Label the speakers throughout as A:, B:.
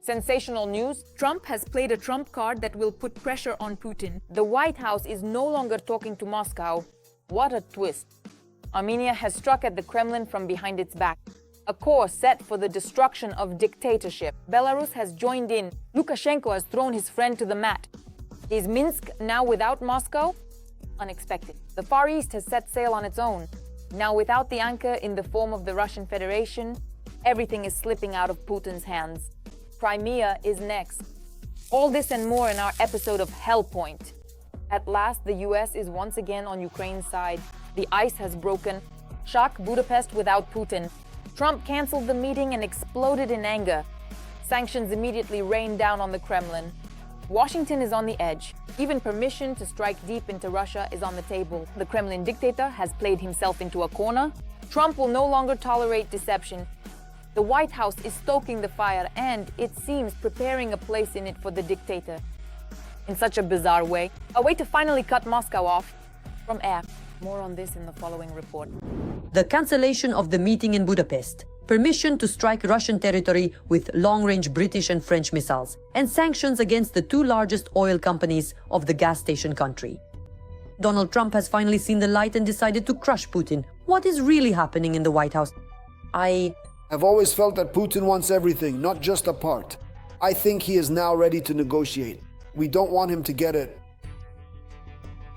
A: Sensational news, Trump has played a trump card that will put pressure on Putin. The White House is no longer talking to Moscow. What a twist. Armenia has struck at the Kremlin from behind its back. A course set for the destruction of dictatorship. Belarus has joined in. Lukashenko has thrown his friend to the mat. Is Minsk now without Moscow? Unexpected. The Far East has set sail on its own. Now without the anchor in the form of the Russian Federation, everything is slipping out of Putin's hands. Crimea is next. All this and more in our episode of Hell Point. At last, the US is once again on Ukraine's side. The ice has broken. Shock Budapest without Putin. Trump canceled the meeting and exploded in anger. Sanctions immediately rained down on the Kremlin. Washington is on the edge. Even permission to strike deep into Russia is on the table. The Kremlin dictator has played himself into a corner. Trump will no longer tolerate deception. The White House is stoking the fire and, it seems, preparing a place in it for the dictator. In such a bizarre way. A way to finally cut Moscow off from air. More on this in the following report.
B: The cancellation of the meeting in Budapest, permission to strike Russian territory with long-range British and French missiles, and sanctions against the two largest oil companies of the gas station country. Donald Trump has finally seen the light and decided to crush Putin. What is really happening in the White House?
C: I've always felt that Putin wants everything, not just a part. I think he is now ready to negotiate. We don't want him to get it.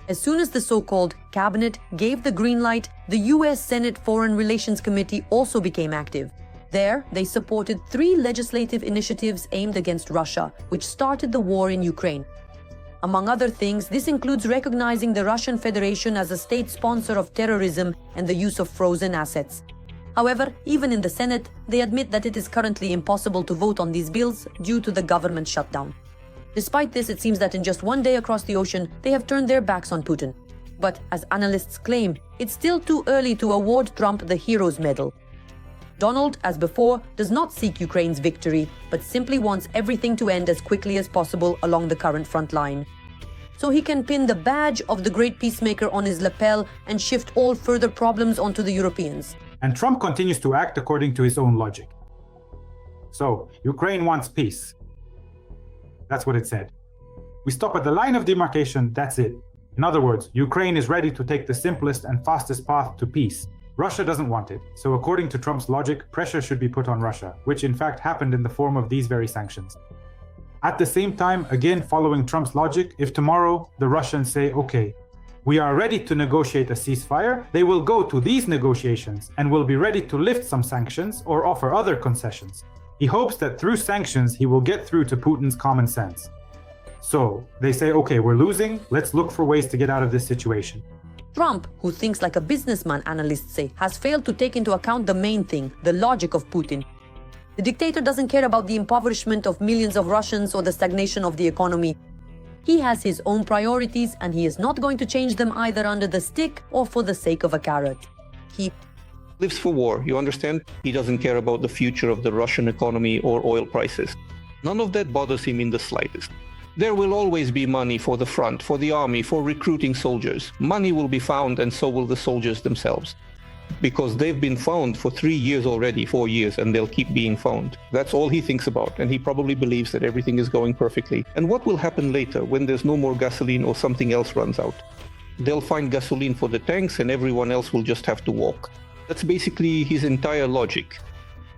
B: As soon as the so-called cabinet gave the green light, the US Senate Foreign Relations Committee also became active. There, they supported 3 legislative initiatives aimed against Russia, which started the war in Ukraine. Among other things, this includes recognizing the Russian Federation as a state sponsor of terrorism and the use of frozen assets. However, even in the Senate, they admit that it is currently impossible to vote on these bills due to the government shutdown. Despite this, it seems that in just one day across the ocean, they have turned their backs on Putin. But as analysts claim, it's still too early to award Trump the Hero's Medal. Donald, as before, does not seek Ukraine's victory, but simply wants everything to end as quickly as possible along the current front line. So he can pin the badge of the great peacemaker on his lapel and shift all further problems onto the Europeans.
D: And Trump continues to act according to his own logic. So, Ukraine wants peace. That's what it said. We stop at the line of demarcation, that's it. In other words, Ukraine is ready to take the simplest and fastest path to peace. Russia doesn't want it, so according to Trump's logic, pressure should be put on Russia, which in fact happened in the form of these very sanctions. At the same time, again following Trump's logic, if tomorrow the Russians say, okay, we are ready to negotiate a ceasefire, they will go to these negotiations and will be ready to lift some sanctions or offer other concessions. He hopes that through sanctions he will get through to Putin's common sense. So, they say, okay, we're losing, let's look for ways to get out of this situation.
B: Trump, who thinks like a businessman, analysts say, has failed to take into account the main thing, the logic of Putin. The dictator doesn't care about the impoverishment of millions of Russians or the stagnation of the economy. He has his own priorities and he is not going to change them either under the stick or for the sake of a carrot. He
E: lives for war, you understand? He doesn't care about the future of the Russian economy or oil prices. None of that bothers him in the slightest. There will always be money for the front, for the army, for recruiting soldiers. Money will be found and so will the soldiers themselves. Because they've been found for 3 years already, 4 years, and they'll keep being found. That's all he thinks about, and he probably believes that everything is going perfectly. And what will happen later when there's no more gasoline or something else runs out? They'll find gasoline for the tanks and everyone else will just have to walk. That's basically his entire logic.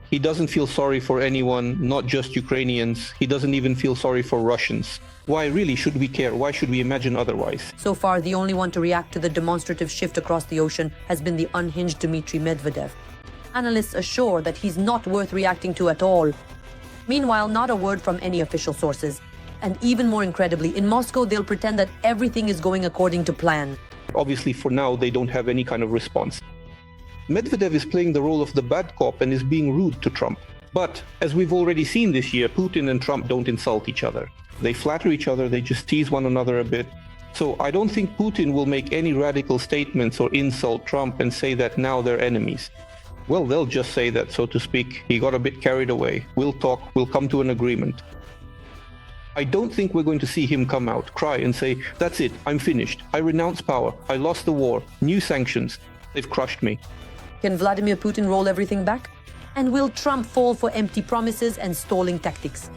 E: He doesn't feel sorry for anyone, not just Ukrainians. He doesn't even feel sorry for Russians. Why really should we care? Why should we imagine otherwise?
B: So far, the only one to react to the demonstrative shift across the ocean has been the unhinged Dmitry Medvedev. Analysts assure that he's not worth reacting to at all. Meanwhile, not a word from any official sources. And even more incredibly, in Moscow, they'll pretend that everything is going according to plan.
E: Obviously, for now, they don't have any kind of response. Medvedev is playing the role of the bad cop and is being rude to Trump. But, as we've already seen this year, Putin and Trump don't insult each other. They flatter each other, they just tease one another a bit. So I don't think Putin will make any radical statements or insult Trump and say that now they're enemies. Well, they'll just say that, so to speak, he got a bit carried away. We'll talk, we'll come to an agreement. I don't think we're going to see him come out, cry and say, that's it, I'm finished. I renounce power. I lost the war. New sanctions. They've crushed me.
B: Can Vladimir Putin roll everything back? And will Trump fall for empty promises and stalling tactics?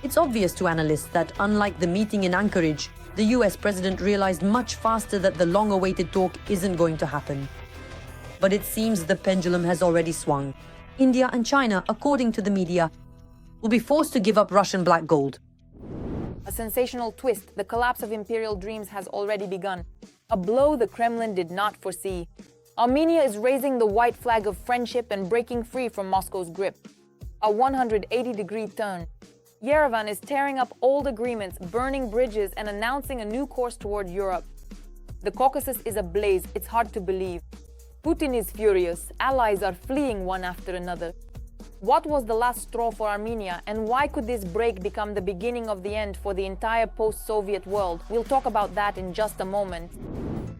B: It's obvious to analysts that, unlike the meeting in Anchorage, the US president realized much faster that the long-awaited talk isn't going to happen. But it seems the pendulum has already swung. India and China, according to the media, will be forced to give up Russian black gold.
A: A sensational twist, the collapse of imperial dreams has already begun. A blow the Kremlin did not foresee. Armenia is raising the white flag of friendship and breaking free from Moscow's grip. A 180-degree turn. Yerevan is tearing up old agreements, burning bridges, and announcing a new course toward Europe. The Caucasus is ablaze, it's hard to believe. Putin is furious, allies are fleeing one after another. What was the last straw for Armenia, and why could this break become the beginning of the end for the entire post-Soviet world? We'll talk about that in just a moment.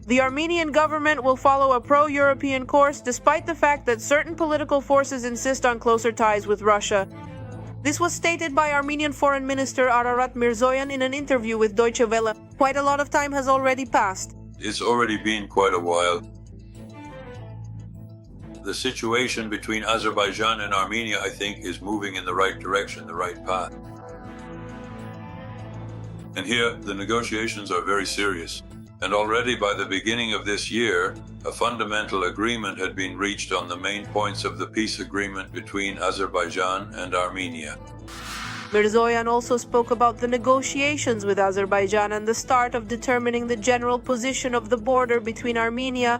F: The Armenian government will follow a pro-European course despite the fact that certain political forces insist on closer ties with Russia. This was stated by Armenian Foreign Minister Ararat Mirzoyan in an interview with Deutsche Welle. Quite a lot of time has already passed.
G: It's already been quite a while. The situation between Azerbaijan and Armenia, I think, is moving in the right direction, the right path. And here, the negotiations are very serious. And already by the beginning of this year, a fundamental agreement had been reached on the main points of the peace agreement between Azerbaijan and Armenia.
F: Mirzoyan also spoke about the negotiations with Azerbaijan and the start of determining the general position of the border between Armenia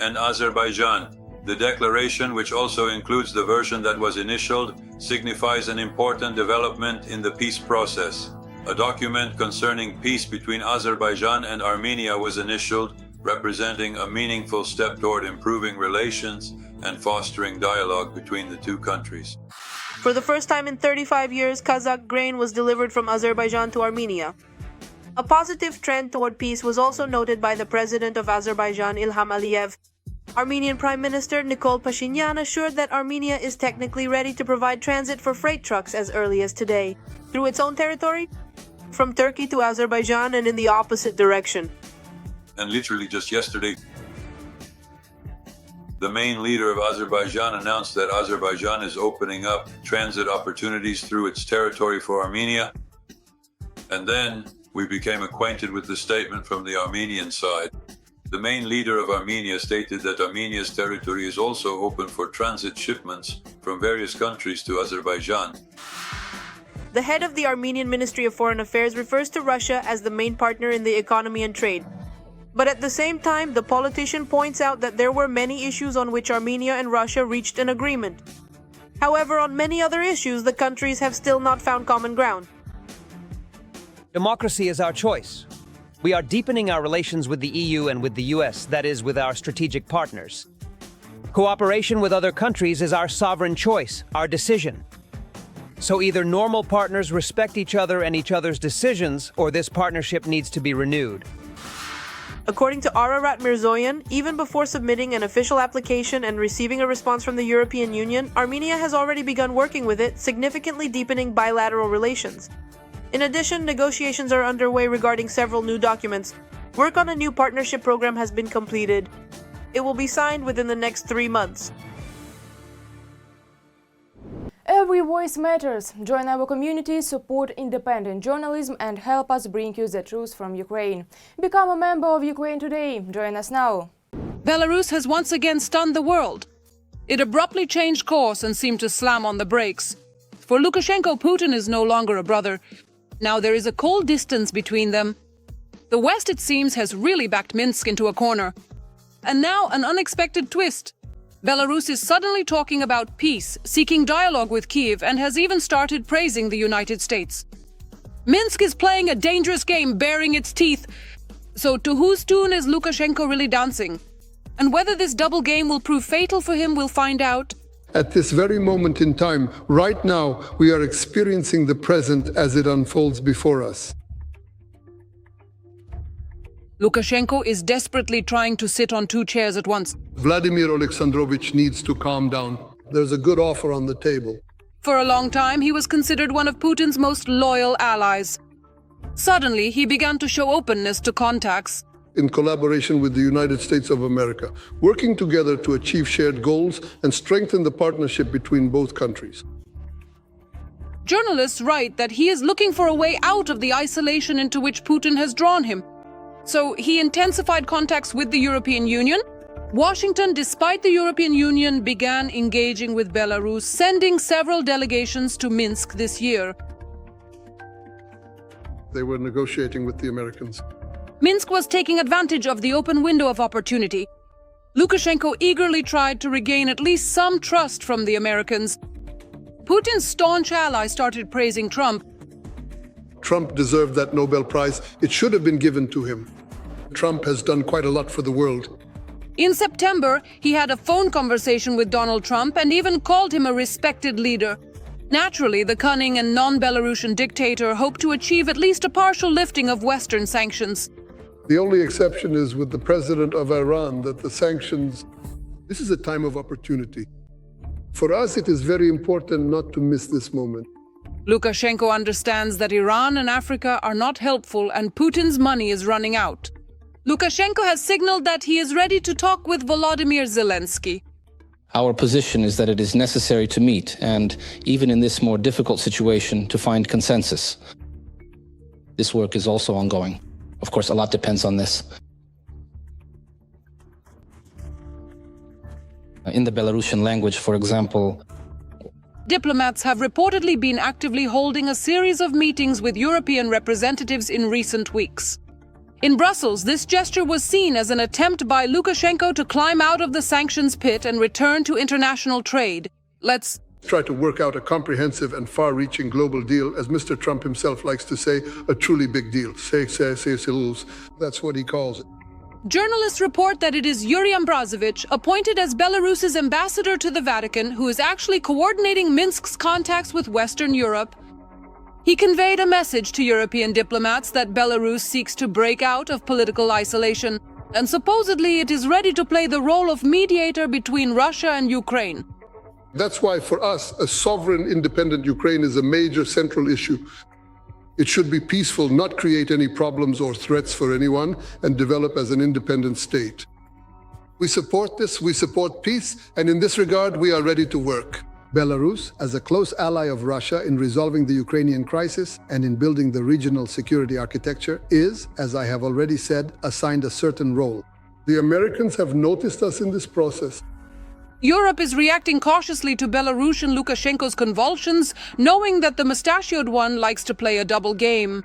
G: and Azerbaijan. The declaration, which also includes the version that was initialed, signifies an important development in the peace process. A document concerning peace between Azerbaijan and Armenia was initialed, representing a meaningful step toward improving relations and fostering dialogue between the two countries.
F: For the first time in 35 years, Kazakh grain was delivered from Azerbaijan to Armenia. A positive trend toward peace was also noted by the president of Azerbaijan, Ilham Aliyev. Armenian Prime Minister Nikol Pashinyan assured that Armenia is technically ready to provide transit for freight trucks as early as today, through its own territory, from Turkey to Azerbaijan and in the opposite direction.
G: And literally just yesterday, the main leader of Azerbaijan announced that Azerbaijan is opening up transit opportunities through its territory for Armenia. And then we became acquainted with the statement from the Armenian side. The main leader of Armenia stated that Armenia's territory is also open for transit shipments from various countries to Azerbaijan.
F: The head of the Armenian Ministry of Foreign Affairs refers to Russia as the main partner in the economy and trade. But at the same time, the politician points out that there were many issues on which Armenia and Russia reached an agreement. However, on many other issues, the countries have still not found common ground.
H: Democracy is our choice. We are deepening our relations with the EU and with the US, that is, with our strategic partners. Cooperation with other countries is our sovereign choice, our decision. So either normal partners respect each other and each other's decisions, or this partnership needs to be renewed.
F: According to Ararat Mirzoyan, even before submitting an official application and receiving a response from the European Union, Armenia has already begun working with it, significantly deepening bilateral relations. In addition, negotiations are underway regarding several new documents. Work on a new partnership program has been completed. It will be signed within the next 3 months.
I: Every voice matters. Join our community, support independent journalism and help us bring you the truth from Ukraine. Become a member of Ukraine today. Join us now.
J: Belarus has once again stunned the world. It abruptly changed course and seemed to slam on the brakes. For Lukashenko, Putin is no longer a brother. Now there is a cold distance between them. The West, it seems, has really backed Minsk into a corner. And now an unexpected twist. Belarus is suddenly talking about peace, seeking dialogue with Kyiv, and has even started praising the United States. Minsk is playing a dangerous game, baring its teeth. So to whose tune is Lukashenko really dancing? And whether this double game will prove fatal for him, we'll find out.
K: At this very moment in time, right now, we are experiencing the present as it unfolds before us.
J: Lukashenko is desperately trying to sit on two chairs at once.
K: Vladimir Alexandrovich needs to calm down. There's a good offer on the table.
J: For a long time, he was considered one of Putin's most loyal allies. Suddenly, he began to show openness to contacts.
K: In collaboration with the United States of America, working together to achieve shared goals and strengthen the partnership between both countries.
J: Journalists write that he is looking for a way out of the isolation into which Putin has drawn him. So he intensified contacts with the European Union. Washington, despite the European Union, began engaging with Belarus, sending several delegations to Minsk this year.
K: They were negotiating with the Americans.
J: Minsk was taking advantage of the open window of opportunity. Lukashenko eagerly tried to regain at least some trust from the Americans. Putin's staunch ally started praising Trump.
K: Trump deserved that Nobel Prize. It should have been given to him. Trump has done quite a lot for the world.
J: In September, he had a phone conversation with Donald Trump and even called him a respected leader. Naturally, the cunning and non-Belarusian dictator hoped to achieve at least a partial lifting of Western sanctions.
K: The only exception is with the president of Iran, that the sanctions, this is a time of opportunity. For us, it is very important not to miss this moment.
J: Lukashenko understands that Iran and Africa are not helpful and Putin's money is running out. Lukashenko has signaled that he is ready to talk with Volodymyr Zelensky.
L: Our position is that it is necessary to meet and, even in this more difficult situation, to find consensus. This work is also ongoing. Of course, a lot depends on this. In the Belarusian language, for example,
J: diplomats have reportedly been actively holding a series of meetings with European representatives in recent weeks. In Brussels, this gesture was seen as an attempt by Lukashenko to climb out of the sanctions pit and return to international trade. Let's
K: try to work out a comprehensive and far-reaching global deal, as Mr. Trump himself likes to say, a truly big deal. That's what he calls it.
J: Journalists report that it is Yuri Ambrazovich, appointed as Belarus's ambassador to the Vatican, who is actually coordinating Minsk's contacts with Western Europe. He conveyed a message to European diplomats that Belarus seeks to break out of political isolation, and supposedly it is ready to play the role of mediator between Russia and Ukraine.
K: That's why for us, a sovereign, independent Ukraine is a major central issue. It should be peaceful, not create any problems or threats for anyone, and develop as an independent state. We support this, we support peace, and in this regard, we are ready to work. Belarus, as a close ally of Russia in resolving the Ukrainian crisis and in building the regional security architecture, is, as I have already said, assigned a certain role. The Americans have noticed us in this process.
J: Europe is reacting cautiously to Belarusian Lukashenko's convulsions, knowing that the mustachioed one likes to play a double game.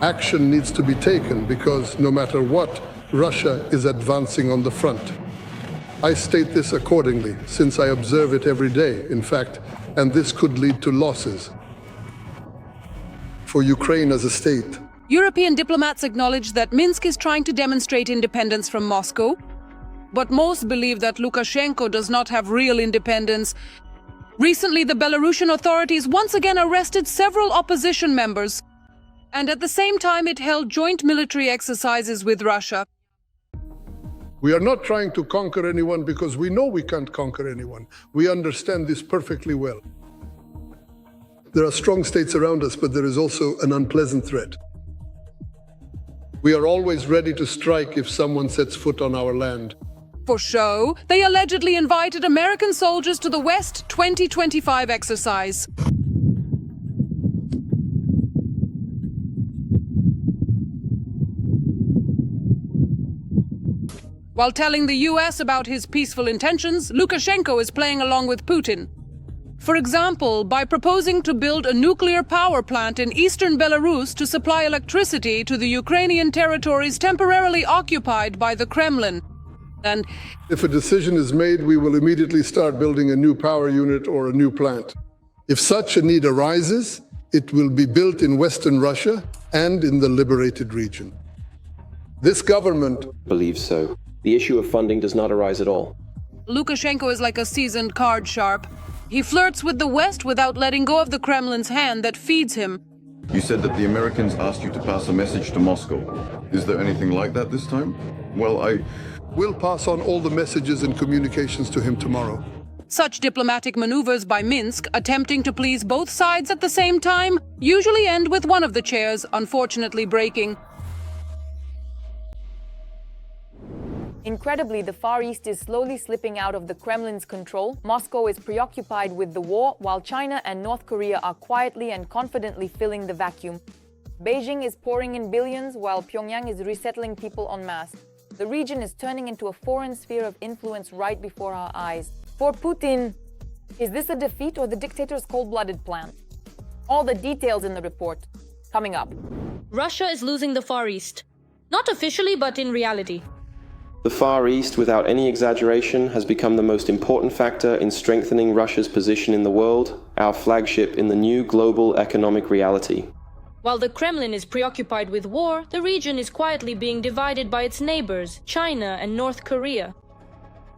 K: Action needs to be taken because, no matter what, Russia is advancing on the front. I state this accordingly, since I observe it every day, in fact, and this could lead to losses for Ukraine as a state.
J: European diplomats acknowledge that Minsk is trying to demonstrate independence from Moscow, but most believe that Lukashenko does not have real independence. Recently, the Belarusian authorities once again arrested several opposition members, and at the same time it held joint military exercises with Russia.
K: We are not trying to conquer anyone because we know we can't conquer anyone. We understand this perfectly well. There are strong states around us, but there is also an unpleasant threat. We are always ready to strike if someone sets foot on our land.
J: For show, they allegedly invited American soldiers to the West 2025 exercise. While telling the US about his peaceful intentions, Lukashenko is playing along with Putin. For example, by proposing to build a nuclear power plant in eastern Belarus to supply electricity to the Ukrainian territories temporarily occupied by the Kremlin. And
K: if a decision is made, we will immediately start building a new power unit or a new plant. If such a need arises, it will be built in Western Russia and in the liberated region. This government
M: believes so. The issue of funding does not arise at all.
J: Lukashenko is like a seasoned card sharp. He flirts with the West without letting go of the Kremlin's hand that feeds him.
N: You said that the Americans asked you to pass a message to Moscow. Is there anything like that this time? Well, I
K: will pass on all the messages and communications to him tomorrow.
J: Such diplomatic maneuvers by Minsk, attempting to please both sides at the same time, usually end with one of the chairs unfortunately breaking.
A: Incredibly, the Far East is slowly slipping out of the Kremlin's control. Moscow is preoccupied with the war, while China and North Korea are quietly and confidently filling the vacuum. Beijing is pouring in billions, while Pyongyang is resettling people en masse. The region is turning into a foreign sphere of influence right before our eyes. For Putin, is this a defeat or the dictator's cold-blooded plan? All the details in the report. Coming up.
O: Russia is losing the Far East. Not officially, but in reality.
M: The Far East, without any exaggeration, has become the most important factor in strengthening Russia's position in the world, our flagship in the new global economic reality.
O: While the Kremlin is preoccupied with war, the region is quietly being divided by its neighbors, China and North Korea.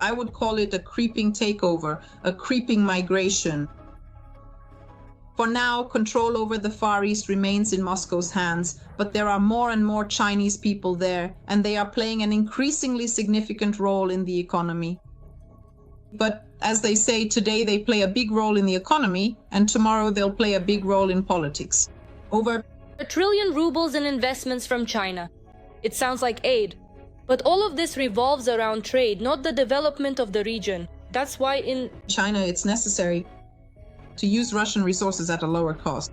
P: I would call it a creeping takeover, a creeping migration. For now, control over the Far East remains in Moscow's hands, but there are more and more Chinese people there, and they are playing an increasingly significant role in the economy. But as they say, today they play a big role in the economy, and tomorrow they'll play a big role in politics. Over
O: $1 trillion rubles in investments from China. It sounds like aid. But all of this revolves around trade, not the development of the region. That's why in
P: China it's necessary to use Russian resources at a lower cost.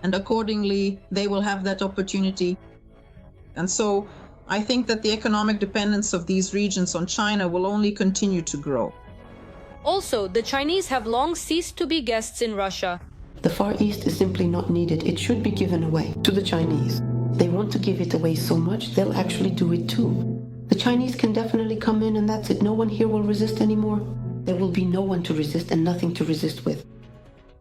P: And accordingly, they will have that opportunity. And so I think that the economic dependence of these regions on China will only continue to grow.
O: Also, the Chinese have long ceased to be guests in Russia.
Q: The Far East is simply not needed. It should be given away to the Chinese. They want to give it away so much, they'll actually do it too. The Chinese can definitely come in and that's it. No one here will resist anymore. There will be no one to resist and nothing to resist with.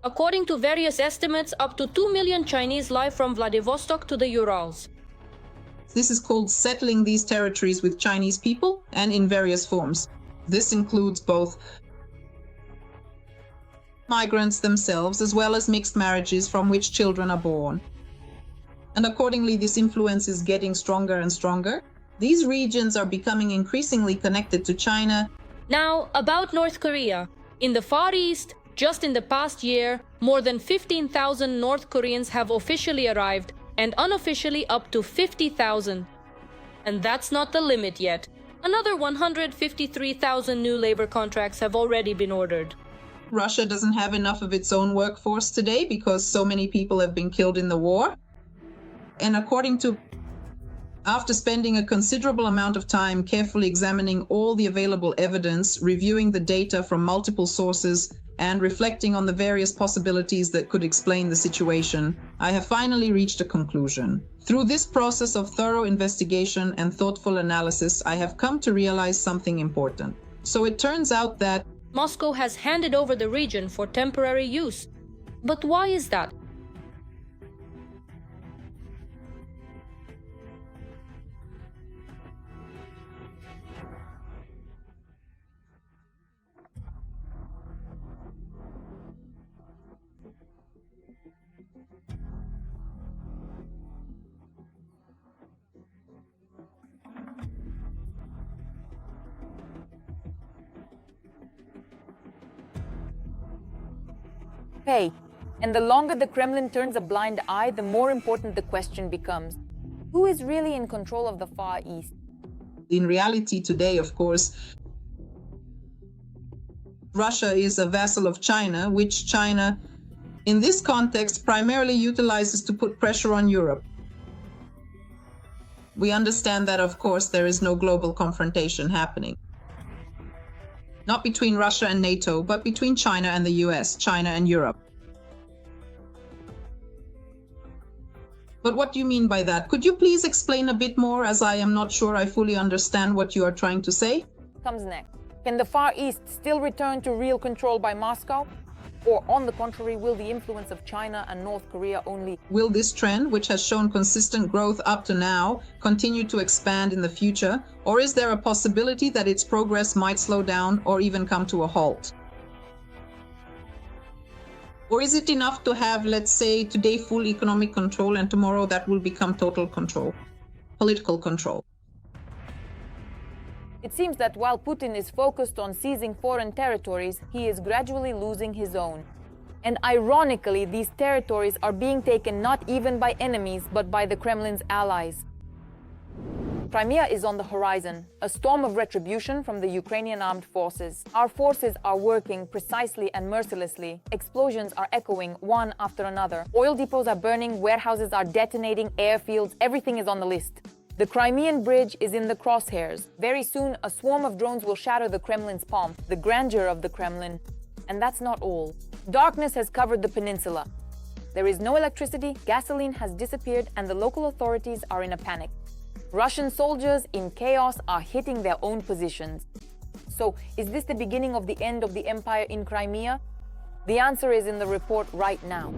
O: According to various estimates, up to 2 million Chinese live from Vladivostok to the Urals.
P: This is called settling these territories with Chinese people and in various forms. This includes both migrants themselves as well as mixed marriages from which children are born. And accordingly, this influence is getting stronger and stronger. These regions are becoming increasingly connected to China.
O: Now, about North Korea. In the Far East, just in the past year, more than 15,000 North Koreans have officially arrived, and unofficially up to 50,000. And that's not the limit yet. Another 153,000 new labor contracts have already been ordered.
P: Russia doesn't have enough of its own workforce today because so many people have been killed in the war. And after spending a considerable amount of time carefully examining all the available evidence, reviewing the data from multiple sources, and reflecting on the various possibilities that could explain the situation, I have finally reached a conclusion. Through this process of thorough investigation and thoughtful analysis, I have come to realize something important. So it turns out that
O: Moscow has handed over the region for temporary use. But why is that?
A: Hey, and the longer the Kremlin turns a blind eye, the more important the question becomes. Who is really in control of the Far East?
P: In reality today, of course, Russia is a vassal of China, which China, in this context, primarily utilizes to put pressure on Europe. We understand that, of course, there is no global confrontation happening. Not between Russia and NATO, but between China and the US, China and Europe. But what do you mean by that? Could you please explain a bit more, as I am not sure I fully understand what you are trying to say?
A: Comes next. Can the Far East still return to real control by Moscow? Or on the contrary, will the influence of China and North Korea only?
P: Will this trend, which has shown consistent growth up to now, continue to expand in the future? Or is there a possibility that its progress might slow down or even come to a halt? Or is it enough to have, let's say, today full economic control and tomorrow that will become total control, political control?
A: It seems that while Putin is focused on seizing foreign territories, he is gradually losing his own. And ironically, these territories are being taken not even by enemies, but by the Kremlin's allies. Crimea is on the horizon, a storm of retribution from the Ukrainian armed forces. Our forces are working precisely and mercilessly. Explosions are echoing one after another. Oil depots are burning, warehouses are detonating, airfields, everything is on the list. The Crimean bridge is in the crosshairs. Very soon, a swarm of drones will shatter the Kremlin's pomp, the grandeur of the Kremlin. And that's not all. Darkness has covered the peninsula. There is no electricity, gasoline has disappeared, and the local authorities are in a panic. Russian soldiers in chaos are hitting their own positions. So, is this the beginning of the end of the empire in Crimea? The answer is in the report right now.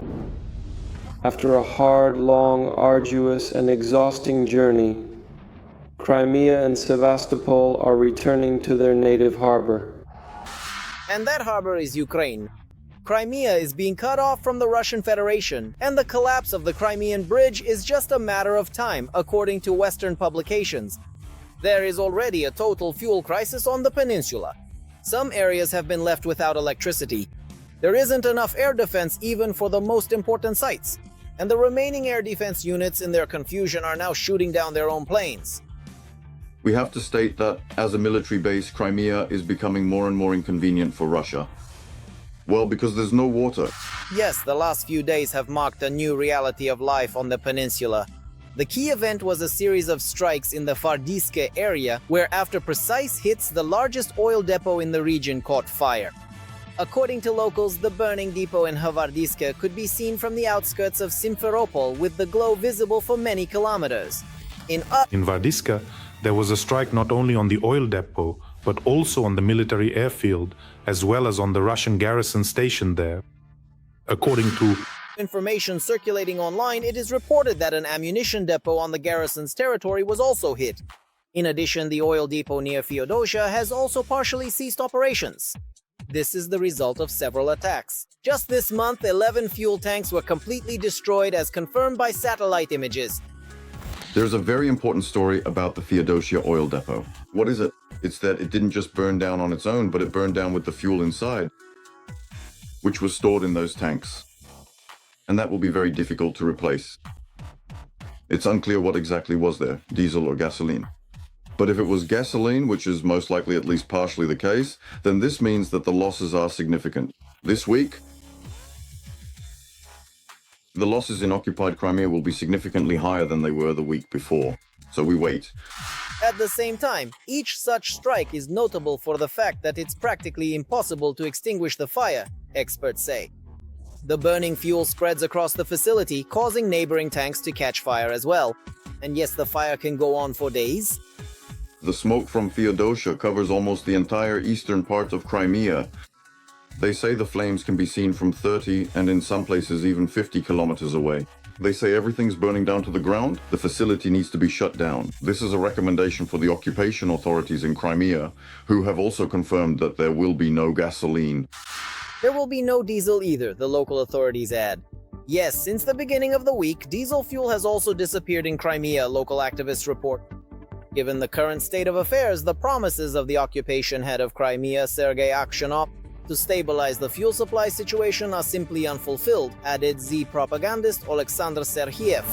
M: After a hard, long, arduous, and exhausting journey, Crimea and Sevastopol are returning to their native harbor.
R: And that harbor is Ukraine. Crimea is being cut off from the Russian Federation, and the collapse of the Crimean bridge is just a matter of time, according to Western publications. There is already a total fuel crisis on the peninsula. Some areas have been left without electricity. There isn't enough air defense even for the most important sites, and the remaining air defense units in their confusion are now shooting down their own planes.
N: We have to state that, as a military base, Crimea is becoming more and more inconvenient for Russia. Well, because there's no water.
R: Yes, the last few days have marked a new reality of life on the peninsula. The key event was a series of strikes in the Fardiske area, where after precise hits, the largest oil depot in the region caught fire. According to locals, the burning depot in Havardiske could be seen from the outskirts of Simferopol, with the glow visible for many kilometers. In
S: Vardiska, there was a strike not only on the oil depot, but also on the military airfield, as well as on the Russian garrison station there. According to
R: information circulating online, it is reported that an ammunition depot on the garrison's territory was also hit. In addition, the oil depot near Feodosia has also partially ceased operations. This is the result of several attacks. Just this month, 11 fuel tanks were completely destroyed, as confirmed by satellite images.
N: There's a very important story about the Feodosia oil depot. What is it? It's that it didn't just burn down on its own, but it burned down with the fuel inside, which was stored in those tanks. And that will be very difficult to replace. It's unclear what exactly was there, diesel or gasoline. But if it was gasoline, which is most likely at least partially the case, then this means that the losses are significant. This week, the losses in occupied Crimea will be significantly higher than they were the week before. So we wait.
R: At the same time, each such strike is notable for the fact that it's practically impossible to extinguish the fire, experts say. The burning fuel spreads across the facility, causing neighboring tanks to catch fire as well. And yes, the fire can go on for days.
N: The smoke from Feodosia covers almost the entire eastern part of Crimea. They say the flames can be seen from 30 and in some places even 50 kilometers away. They say everything's burning down to the ground. The facility needs to be shut down. This is a recommendation for the occupation authorities in Crimea, who have also confirmed that there will be no gasoline.
R: There will be no diesel either, the local authorities add. Yes, since the beginning of the week, diesel fuel has also disappeared in Crimea, local activists report. Given the current state of affairs, the promises of the occupation head of Crimea, Sergei Aksionov, to stabilize the fuel supply situation are simply unfulfilled, added Z propagandist Alexander Serhiev.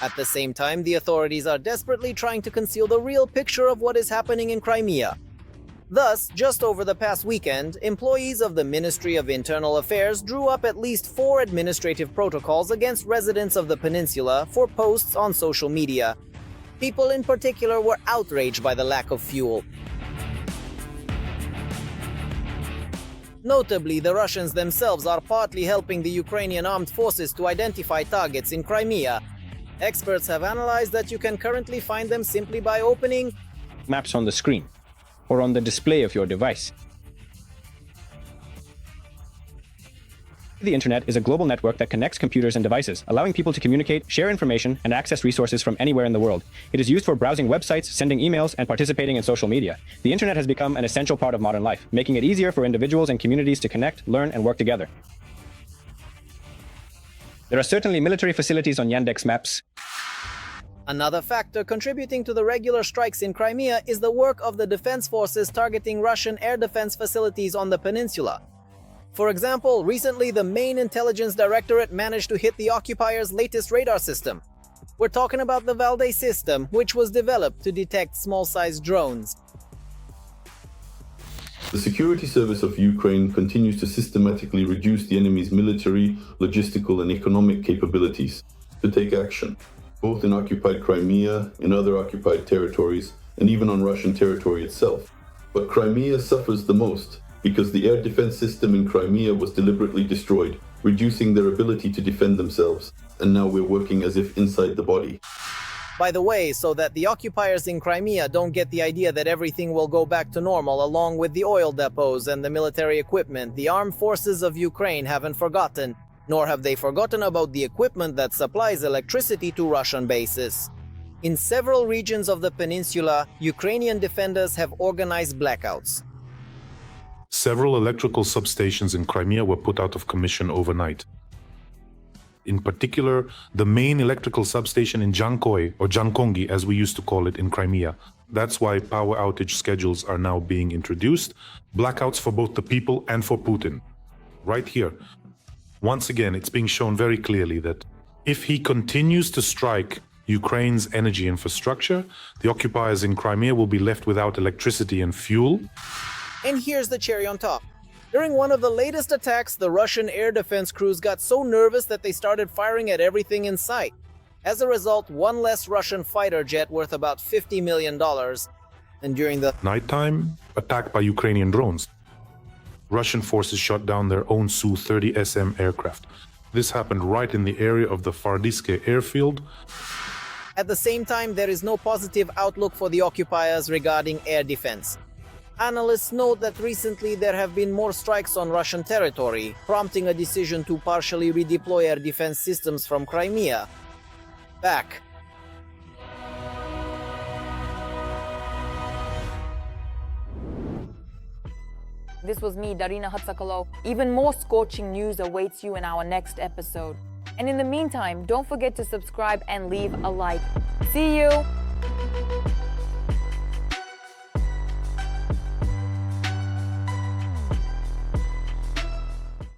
R: At the same time, the authorities are desperately trying to conceal the real picture of what is happening in Crimea. Thus, just over the past weekend, employees of the Ministry of Internal Affairs drew up at least 4 administrative protocols against residents of the peninsula for posts on social media. People in particular were outraged by the lack of fuel. Notably, the Russians themselves are partly helping the Ukrainian armed forces to identify targets in Crimea. Experts have analyzed that you can currently find them simply by opening
T: maps on the screen or on the display of your device. The internet is a global network that connects computers and devices, allowing people to communicate, share information, and access resources from anywhere in the world. It is used for browsing websites, sending emails, and participating in social media. The internet has become an essential part of modern life, making it easier for individuals and communities to connect, learn, and work together. There are certainly military facilities on Yandex Maps.
R: Another factor contributing to the regular strikes in Crimea is the work of the defense forces targeting Russian air defense facilities on the peninsula. For example, recently the main intelligence directorate managed to hit the occupiers' latest radar system. We're talking about the Valde system, which was developed to detect small-sized drones.
U: The security service of Ukraine continues to systematically reduce the enemy's military, logistical, and economic capabilities to take action, both in occupied Crimea, in other occupied territories, and even on Russian territory itself. But Crimea suffers the most because the air defense system in Crimea was deliberately destroyed, reducing their ability to defend themselves. And now we're working as if inside the body.
R: By the way, so that the occupiers in Crimea don't get the idea that everything will go back to normal along with the oil depots and the military equipment, the armed forces of Ukraine haven't forgotten, nor have they forgotten about the equipment that supplies electricity to Russian bases. In several regions of the peninsula, Ukrainian defenders have organized blackouts.
S: Several electrical substations in Crimea were put out of commission overnight. In particular, the main electrical substation in Jankoy, or Jankongi as we used to call it in Crimea. That's why power outage schedules are now being introduced, blackouts for both the people and for Putin. Right here. Once again, it's being shown very clearly that if he continues to strike Ukraine's energy infrastructure, the occupiers in Crimea will be left without electricity and fuel.
R: And here's the cherry on top. During one of the latest attacks, the Russian air defense crews got so nervous that they started firing at everything in sight. As a result, one less Russian fighter jet worth about $50 million. And during the
S: nighttime, attacked by Ukrainian drones. Russian forces shot down their own Su-30 SM aircraft. This happened right in the area of the Fardiske airfield.
R: At the same time, there is no positive outlook for the occupiers regarding air defense. Analysts note that recently there have been more strikes on Russian territory, prompting a decision to partially redeploy air defense systems from Crimea back.
A: This was me, Darina Hatsakalo. Even more scorching news awaits you in our next episode. And in the meantime, don't forget to subscribe and leave a like. See you!